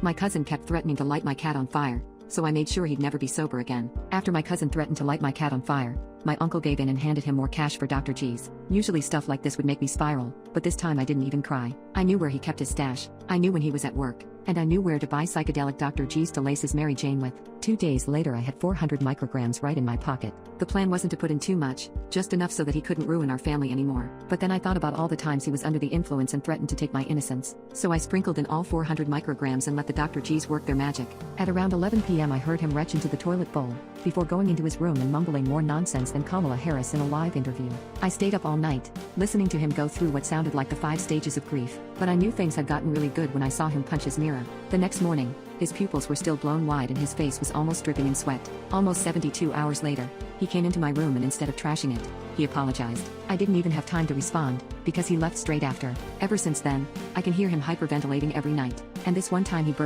My cousin kept threatening to light my cat on fire, so I made sure he'd never be sober again. After my cousin threatened to light my cat on fire, my uncle gave in and handed him more cash for Dr. G's. Usually stuff like this would make me spiral, but this time I didn't even cry. I knew where he kept his stash, I knew when he was at work, and I knew where to buy psychedelic Dr. G's to lace his Mary Jane with. 2 days later I had 400 micrograms right in my pocket. The plan wasn't to put in too much, just enough so that he couldn't ruin our family anymore. But then I thought about all the times he was under the influence and threatened to take my innocence. So I sprinkled in all 400 micrograms and let the Dr. G's work their magic. At around 11 p.m. I heard him retch into the toilet bowl, before going into his room and mumbling more nonsense than Kamala Harris in a live interview. I stayed up all night, listening to him go through what sounded like the 5 stages of grief, but I knew things had gotten really good when I saw him punch his mirror. The next morning, his pupils were still blown wide and his face was almost dripping in sweat. Almost 72 hours later, he came into my room and instead of trashing it, he apologized. I didn't even have time to respond, because he left straight after. Ever since then, I can hear him hyperventilating every night, and this one time he burst